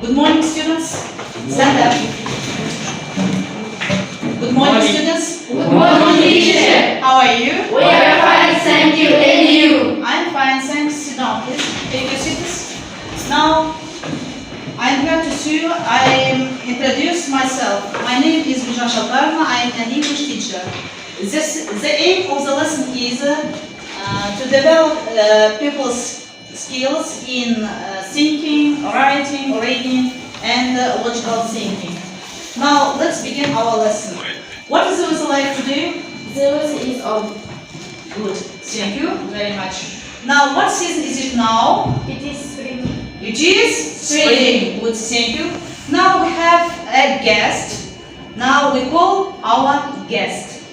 Good morning, students. Stand up. Good morning, students. Good morning, teacher. How are you? We are fine, thank you. And you? I'm fine, thanks. Sit down, please. Take your seats. Now, I'm here to see you. I introduce myself. My name is Bijan Shatarna. I am an English teacher. The aim of the lesson is to develop people's skills in thinking, writing, reading, and logical thinking. Now, let's begin our lesson. What is the weather like today? The weather is on. Good. Thank you very much. Now, what season is it now? It is spring. It is spring. Good. Thank you. Now we have a guest. Now we call our guest.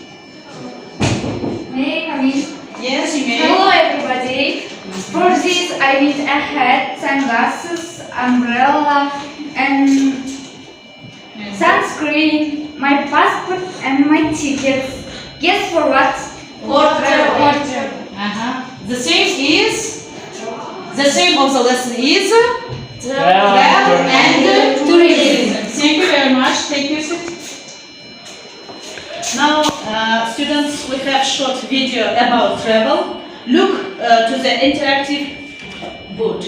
May I come in? Yes, you may. Hello, everybody. For this, I need a hat, sunglasses, umbrella, and sunscreen, my passport, and my tickets. Guess for what? For travel. The same of the lesson is travel and tourism. Thank you very much. Take your seat. Now, students, we have short video about travel. Look to the interactive board.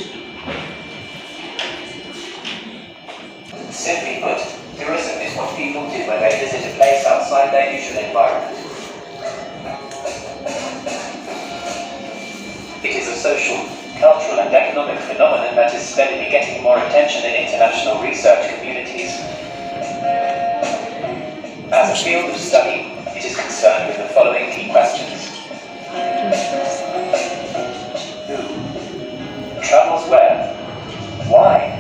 Simply put, tourism is what people do when they visit a place outside their usual environment. It is a social, cultural and economic phenomenon that is steadily getting more attention in international research communities. As a field of study, it is concerned with the following key questions. Who travels where? Why?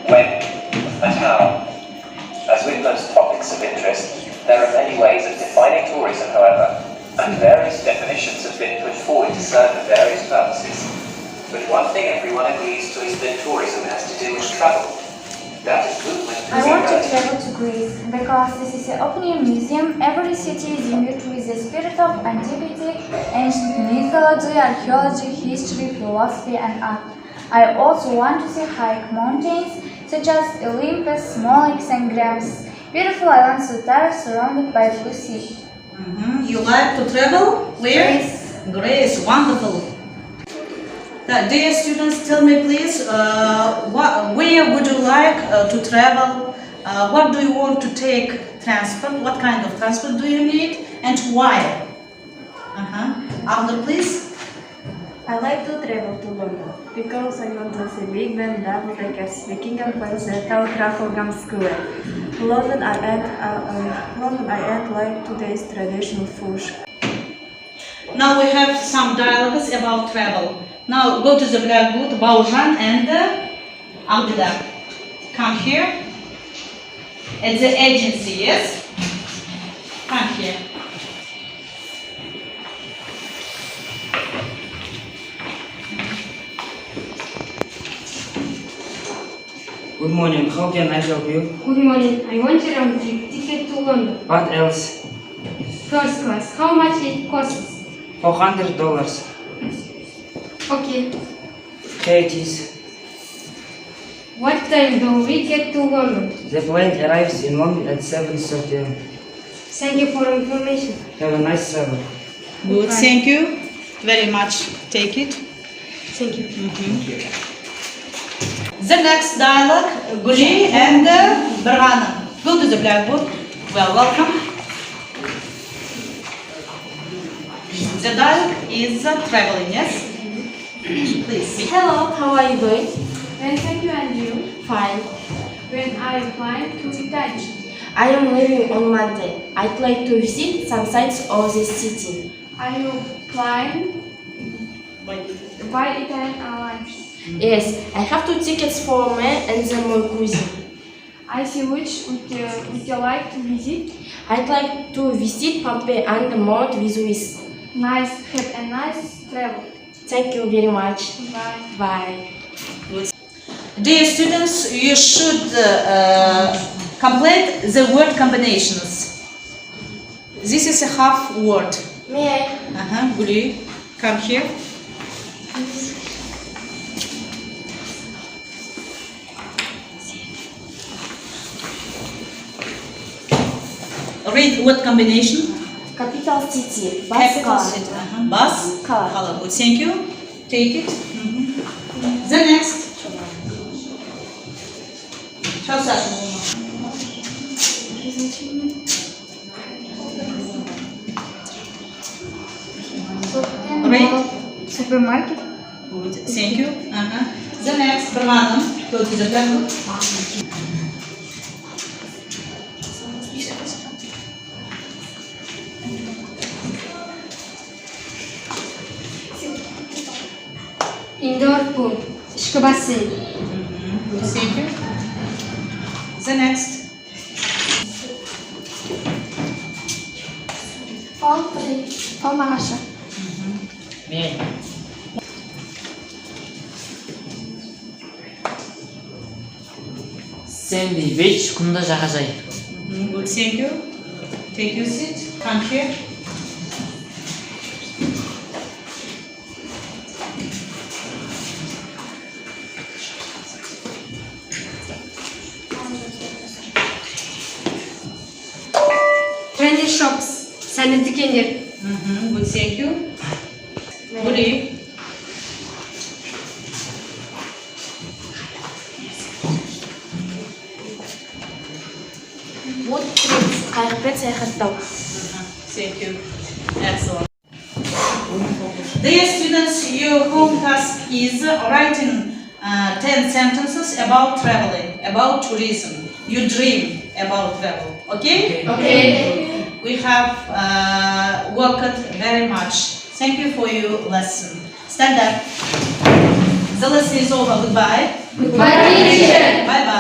When? And how? As with most topics of interest, there are many ways of defining tourism, however, and various definitions have been put forward to serve various purposes. But one thing everyone agrees to is that tourism has to do with travel. That is movement. I want to travel to Greece because this is an open museum. Every city is imbued with the spirit of antiquity, ancient mythology, archaeology, history, philosophy, and art. I also want to see hike mountains such as Olympus, Moloch, and Grams. Beautiful islands with are surrounded by blue sea. You like to travel? Where? Greece. Greece, wonderful. Dear students, tell me please, where would you like to travel? What do you want to take transport? What kind of transport do you need? And why? Abdul, please. I like to travel to London because I want to see Big Ben, Double Deckers, Vikingan Plaza, Trafalgar Square. London I ate like today's traditional food. Now we have some dialogues about travel. Now go to the blackboard, Baujan and Abdullah. Come here. At the agency, yes? Come here. Good morning, how can I help you? Good morning. I want a round trip ticket to London. What else? First class. How much it costs? $400. Okay. Here it is. What time do we get to London? The plane arrives in London at 7:30 am. Thank you for information. Have a nice travel. Good, thank you very much. Take it. Thank you. The next dialogue, Guli and Barhana. Go to the blackboard. Well, welcome. The dialogue is traveling, yes? Please. Hello, how are you doing? Well, thank you, and you? Fine. When are you planning to Italy? I am leaving on Monday. I'd like to visit some sites of this city. Are you planning by Italian Airlines? Yes, I have 2 tickets for me and then my cousin. I see. Which would you like to visit? I'd like to visit Pompeii and Mount Vesuvius. Nice. Have a nice travel. Thank you very much. Bye. Bye. Dear students, you should complete the word combinations. This is a half word. May I? Guli, come here. Great. What combination? Capital city. Bus Capital car. city. Bus. Car. Color. Good. Thank you. Take it. The next. Çok saçma olma. Great. Supermarket. Good. Thank you. The next. Permanent. Go to the left. Indoor pool. Ішкі бассейн. Good. Thank you. The next. Фон ағашы. Мен. Sandy Beach, kumda жағажай. Good. Thank you. Take your seat. Come here. Trendy shops. Сәнді дүкендер. Good. Thank you. Good. Wood trips. Қайықпен саяхаттау. Thank you. Excellent. Dear students, your home task is writing 10 sentences about traveling, about tourism. You dream about travel. Okay? Okay. We have worked very much. Thank you for your lesson. Stand up. The lesson is over. Goodbye. Goodbye, teacher. Bye bye.